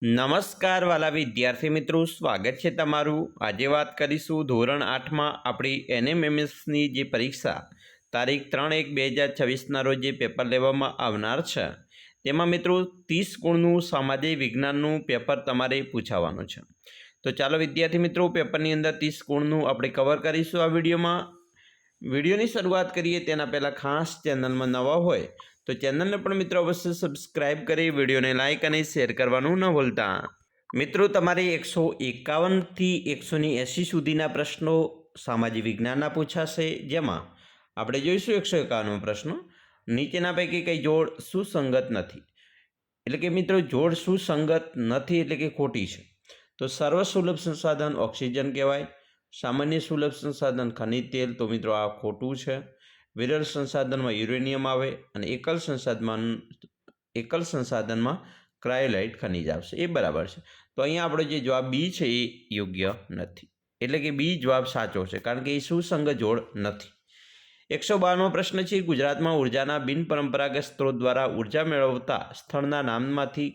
નમસ્કાર વાલા વિદ્યાર્થી મિત્રો, સ્વાગત છે તમારું। આજે વાત કરીશું ધોરણ 8માં આપણી એનએમએમએસની જે પરીક્ષા તારીખ 3/1/2026ના રોજ જે પેપર લેવામાં આવનાર છે તેમાં મિત્રો 30 ગુણનું સામાજિક વિજ્ઞાનનું પેપર તમારે પૂછાવાનું છે। તો ચાલો વિદ્યાર્થી મિત્રો, પેપરની અંદર 30 ગુણનું આપણે કવર કરીશું આ વિડીયોમાં। વિડીયોની શરૂઆત કરીએ તેના પહેલાં ખાસ ચેનલમાં નવા હોય તો ચેનલને પણ મિત્રો અવશ્ય સબસ્ક્રાઇબ કરી વિડીયોને લાઇક અને શેર કરવાનું ન ભૂલતા। મિત્રો, તમારે 151થી 180 સુધીના પ્રશ્નો સામાજિક વિજ્ઞાનના પૂછાશે, જેમાં આપણે જોઈશું 151મો પ્રશ્ન, નીચેના પૈકી કઈ જોડ સુસંગત નથી। એટલે કે મિત્રો, જોડ સુસંગત નથી એટલે કે ખોટી છે। તો સર્વસુલભ સંસાધન ઓક્સિજન કહેવાય, સામાન્ય સુલભ સંસાધન ખનિજ તેલ, તો મિત્રો આ ખોટું છે। વિરલ સંસાધનમાં યુરેનિયમ આવે અને એકલ સંસાધનમાં ક્રાયોલાઇટ ખનિજ આવશે, એ બરાબર છે। તો અહીંયા આપણો જે જવાબ બી છે એ યોગ્ય નથી, એટલે કે બી જવાબ સાચો છે, કારણ કે એ સુસંગત જોડ નથી। 152મો પ્રશ્ન છે, ગુજરાતમાં ઉર્જાના બિનપરંપરાગત સ્ત્રોત દ્વારા ઉર્જા મેળવતા સ્થળના નામમાંથી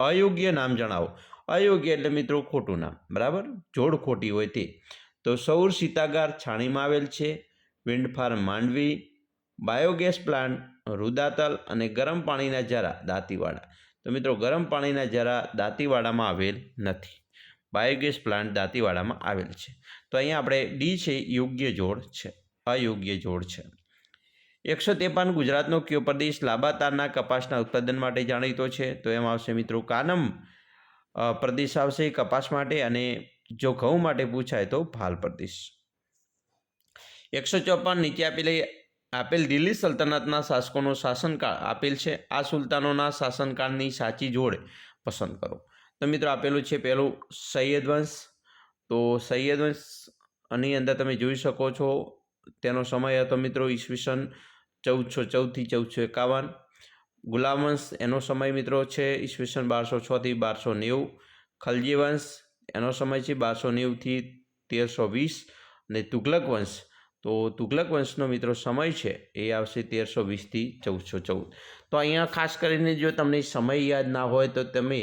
અયોગ્ય નામ જણાવો। અયોગ્ય એટલે મિત્રો ખોટું નામ, બરાબર, જોડ ખોટી હોય તે। તો સૌર શીતાગાર છાણીમાં આવેલ છે, wind farm Mandvi, biogas plant Rudatal અને ગરમ પાણીના ઝરા દાંતીવાડા। તો મિત્રો ગરમ પાણીના ઝરા દાંતીવાડામાં આવેલ નથી, બાયોગેસ પ્લાન્ટ દાંતીવાડામાં આવેલ છે। તો અહીંયા આપણે ડી છે યોગ્ય જોડ છે, અયોગ્ય જોડ છે। 153, ગુજરાતનો કયો પ્રદેશ લાંબા તારના કપાસના ઉત્પાદન માટે જાણીતો છે? તો એમાં આવશે મિત્રો કાનમ પ્રદેશ આવશે કપાસ માટે, અને જો ઘઉં માટે પૂછાય તો ભાલ પ્રદેશ। 154, નીચે આપેલ દિલ્હી સલ્તનતના શાસકોનો શાસનકાળ આપેલ છે, આ સુલતાનોના શાસનકાળની સાચી જોડ પસંદ કરો। તો મિત્રો આપેલું છે પહેલું સૈયદ વંશ, તો સૈયદ વંશની અંદર તમે જોઈ શકો છો તેનો સમય હતો મિત્રો ઈસવીસન 1414થી 1451। ગુલામ વંશ એનો સમય મિત્રો છે ઈસવીસન 1206થી 1290। ખલજી વંશ એનો સમય છે 1290થી 1320, અને તુગલક વંશ, તો તુગલક વંશનો મિત્રો સમય છે એ આવશે 1320થી 1414। તો અહીંયા ખાસ કરીને જો તમને સમય યાદ ના હોય તો તમે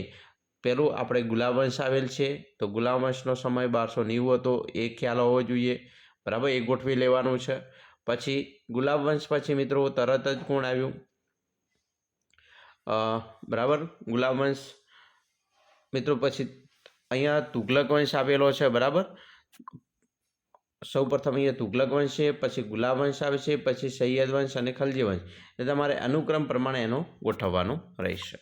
પેલું આપણે ગુલામ વંશ આવેલ છે, તો ગુલામ વંશનો સમય 1290 હતો, એ ખ્યાલ હોવો જોઈએ, બરાબર, એ ગોઠવી લેવાનું છે। પછી ગુલામ વંશ પછી મિત્રો તરત જ કોણ આવ્યું? બરાબર, ગુલામ વંશ મિત્રો પછી અહીંયા તુગલક વંશ આવેલો છે, બરાબર। સૌ પ્રથમ અહીંયા તુગલક વંશ છે, પછી ગુલામ વંશ આવે છે, પછી સૈયદ વંશ અને ખલજી વંશ, એ તમારે અનુક્રમ પ્રમાણે એનો ગોઠવવાનો રહેશે।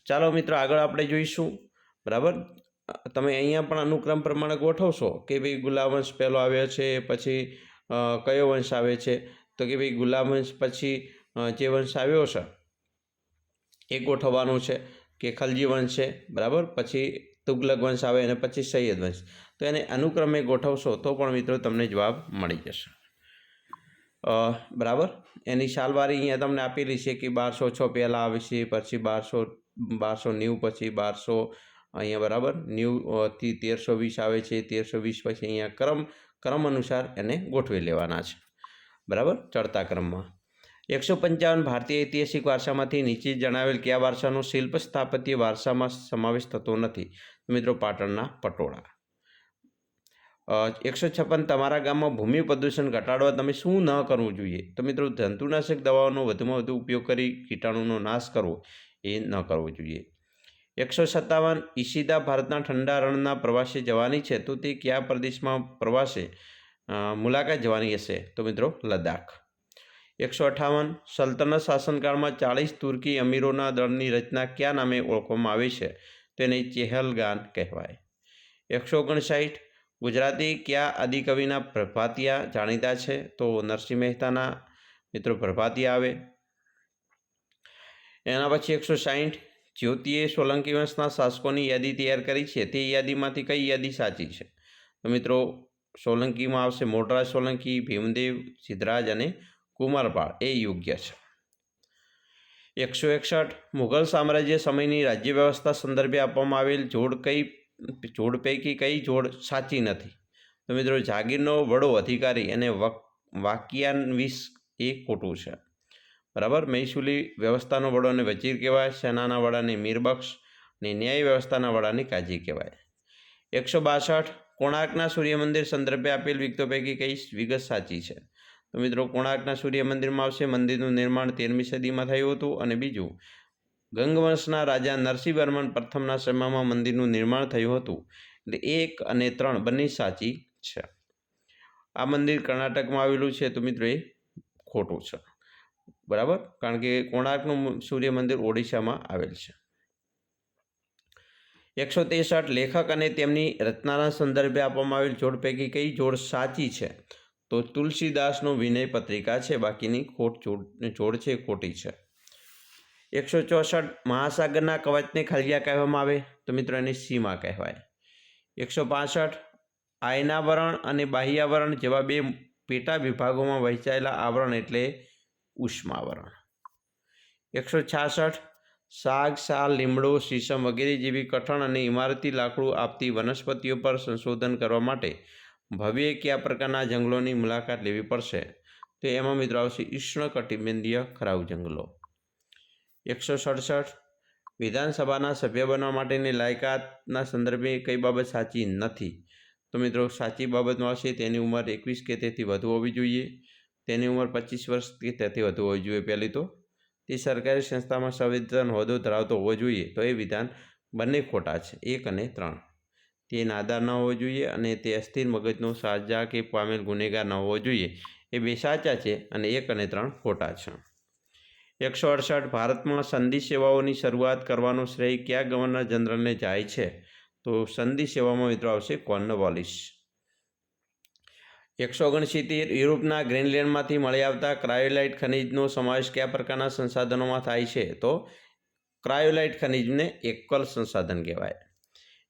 ચાલો મિત્રો આગળ આપણે જોઈશું, બરાબર। તમે અહીંયા પણ અનુક્રમ પ્રમાણે ગોઠવશો કે ભાઈ ગુલામ વંશ પહેલો આવ્યો છે, પછી કયો વંશ આવે છે? તો કે ભાઈ ગુલામ વંશ પછી જે વંશ આવ્યો છે એ ગોઠવવાનું છે, કે ખલજી વંશ છે, બરાબર, પછી તુગલક વંશ આવે અને પછી સૈયદ વંશ, તો એને અનુક્રમે ગોઠવશો તો પણ મિત્રો તમને જવાબ મળી જશે, બરાબર। એની સાલવારી અહીંયા તમને આપેલી છે કે 1206 પહેલાં આવે છે, પછી 1290 પછી 1200 અહીંયા બરાબર 90થી 1320 આવે છે, 1320 પછી અહીંયા ક્રમ અનુસાર એને ગોઠવી લેવાના છે, બરાબર, ચડતા ક્રમમાં। 155, ભારતીય ઐતિહાસિક વારસામાંથી નીચે જણાવેલ કયા વારસાનો શિલ્પ સ્થાપત્ય વારસામાં સમાવેશ થતો નથી? મિત્રો પાટણના પટોળા। 156, તમારા ગામમાં ભૂમિ પ્રદૂષણ ઘટાડવા તમે શું ન કરવું જોઈએ? તો મિત્રો જંતુનાશક દવાઓનો વધુમાં વધુ ઉપયોગ કરી કીટાણુનો નાશ કરવો એ ન કરવો જોઈએ। 157, ઈશિતા ભારતના ઠંડા રણના પ્રવાસે જવાની છે, તો તે કયા પ્રદેશમાં પ્રવાસે મુલાકાત જવાની હશે? તો મિત્રો લદ્દાખ। 158, સલ્તનત શાસનકાળમાં 40 તુર્કી અમીરોના દળની રચના કયા નામે ઓળખવામાં આવે છે? તેને ચેહલગાન કહેવાય। 159, ગુજરાતી કયા આદિકવિના પ્રભાતિયા જાણીતા છે? તો નરસિંહ મહેતાના મિત્રો પ્રભાતિયા આવે। એના પછી 160, જ્યોતિએ સોલંકી વંશના શાસકોની યાદી તૈયાર કરી છે, તે યાદીમાંથી કઈ યાદી સાચી છે? તો મિત્રો સોલંકીમાં આવશે મોટરાજ સોલંકી, ભીમદેવ, સિદ્ધરાજ અને કુમારપાળ, એ યોગ્ય છે। 161, મુઘલ સામ્રાજ્ય સમયની રાજ્ય વ્યવસ્થા સંદર્ભે આપવામાં આવેલ જોડ પૈકી કઈ જોડ સાચી નથી? તો મિત્રો જાગીરનો વડો અધિકારી અને વાકિયાનવિસ એ ખોટું છે, બરાબર. મહેસૂલી વ્યવસ્થાનો વડોને વજીર કહેવાય, સેનાના વડાને મીરબક્ષ અને ન્યાય વ્યવસ્થાના વડાને કાજી કહેવાય. 162 કોણાર્કના સૂર્ય મંદિર સંદર્ભે આપેલ વિગતો પૈકી કઈ વિગત સાચી છે? તો મિત્રો કોણાર્કના સૂર્ય મંદિરમાં આવશે મંદિરનું નિર્માણ 13મી સદીમાં થયું હતું અને બીજું ગંગવંશના રાજા નરસિંહવર્મન પ્રથમના સમયમાં મંદિરનું નિર્માણ થયું હતું. એટલે 1 અને 3 બંને સાચી છે. આ મંદિર કર્ણાટકમાં આવેલું છે તો મિત્રો એ ખોટું છે. બરાબર, કારણ કે કોણાર્કનું સૂર્ય મંદિર ઓડિશામાં આવેલ છે. 163 લેખક અને તેમની રચનાના સંદર્ભે આપવામાં આવેલ જોડ પૈકી કઈ જોડ સાચી છે? તો તુલસીદાસનું વિનય પત્રિકા છે, બાકીની જોડ છે ખોટી છે. 164 મહાસાગરના કવચને ખલિયા કહેવામાં આવે તો મિત્રો એને સીમા કહેવાય. 165 આયનાવરણ અને બાહ્યાવરણ જેવા બે પેટા વિભાગોમાં વહેંચાયેલા આવરણ એટલે ઉષ્માવરણ. 166 સાગ, સાલ, લીમડો, શીશમ વગેરે જેવી કઠણ અને ઇમારતી લાકડું આપતી વનસ્પતિઓ પર સંશોધન કરવા માટે ભવ્ય કયા પ્રકારના જંગલોની મુલાકાત લેવી પડશે? તો એમાં મિત્રો આવશે ઉષ્ણકટિબંધીય ખરાઉ જંગલો. 167 વિધાનસભાના સભ્ય બનવા માટેની લાયકાતના સંદર્ભે કઈ બાબત સાચી નથી? તો મિત્રો સાચી બાબતમાં આવશે તેની ઉંમર 21 કે તેથી વધુ હોવી જોઈએ, તેની ઉંમર 25 વર્ષ કે તેથી વધુ હોવી જોઈએ. પહેલી તો તે સરકારી સંસ્થામાં સંવેદન હોદ્દો ધરાવતો હોવો જોઈએ, તો એ વિધાન બંને ખોટા છે. 1 અને 3 તે નાદાર ન હોવો જોઈએ અને તે અસ્થિર મગજનો સાજા કે પામેલ ગુનેગાર ન હોવો જોઈએ, એ બે સાચા છે અને 1 અને 3 ખોટા છે. 168 ભારતમાં સંધિ સેવાઓની શરૂઆત કરવાનો શ્રેય કયા ગવર્નર જનરલને જાય છે? તો સંધિ સેવામાં મિત્રો આવશે કોર્નવાલિસ. 169 યુરોપના ગ્રીનલેન્ડમાંથી મળી આવતા ક્રાયોલાઇટ ખનિજનો સમાવેશ કયા પ્રકારના સંસાધનોમાં થાય છે? તો ક્રાયોલાઇટ ખનિજને એકલ સંસાધન કહેવાય.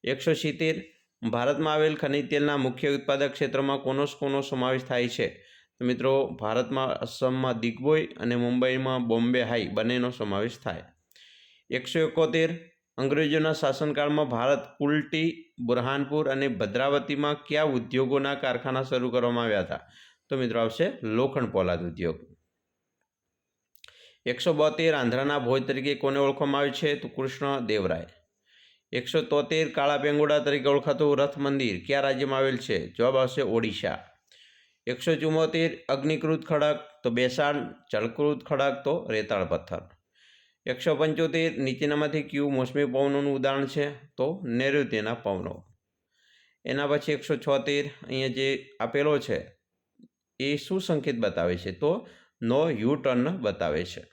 170 ભારતમાં આવેલ ખનિજ તેલના મુખ્ય ઉત્પાદક ક્ષેત્રમાં કોનો સમાવેશ થાય છે? તો મિત્રો ભારતમાં અસમમાં દિગ્બોય અને મુંબઈમાં બોમ્બે હાઈ બંનેનો સમાવેશ થાય. 171 અંગ્રેજોના શાસનકાળમાં ભારત કુલટી, બુરહાનપુર અને ભદ્રાવતીમાં કયા ઉદ્યોગોના કારખાના શરૂ કરવામાં આવ્યા હતા? તો મિત્રો આવશે લોખંડ પોલાદ ઉદ્યોગ. 172 આંધ્રના ભોજ તરીકે કોને ઓળખવામાં આવે છે? તો કૃષ્ણદેવરાય. 173 કાળા પેંગોડા તરીકે ઓળખાતું રથ મંદિર કયા રાજ્યમાં આવેલ છે? જવાબ આવશે ઓડિશા. 174 અગ્નિકૃત ખડક તો બેસાડ, જળકૃત ખડક તો રેતાળ પથ્થર. 175 નીચેનામાંથી કયું મોસમી પવનોનું ઉદાહરણ છે? તો નૈઋત્યના પવનો. એના પછી 176 અહીંયા જે આપેલો છે એ શું સંકેત બતાવે છે? તો નો યુ ટર્ન બતાવે છે.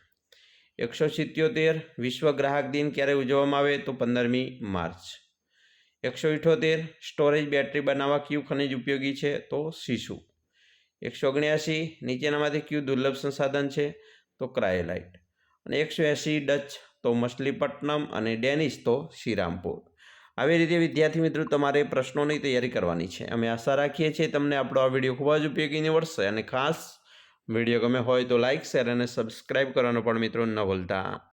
177 વિશ્વ ગ્રાહક દિન ક્યારે ઉજવવામાં આવે? તો 15મી માર્ચ. 178 સ્ટોરેજ બેટરી બનાવવા કયું ખનિજ ઉપયોગી છે? તો સીસુ. 179 નીચેનામાંથી કયું દુર્લભ સંસાધન છે? તો ક્રાયોલાઇટ. અને 180 ડચ તો મછલીપટ્ટનમ અને ડેનિશ તો શ્રીરામપુર. આવી રીતે વિદ્યાર્થી મિત્રો તમારે પ્રશ્નોની તૈયારી કરવાની છે. અમે આશા રાખીએ છીએ તમને આપણો આ વિડીયો ખૂબ જ ઉપયોગી નીવડશે અને ખાસ વિડીયો ગમે હોય તો લાઇક, શેર અને સબસ્ક્રાઈબ કરવાનું પણ મિત્રો ન ભૂલતા.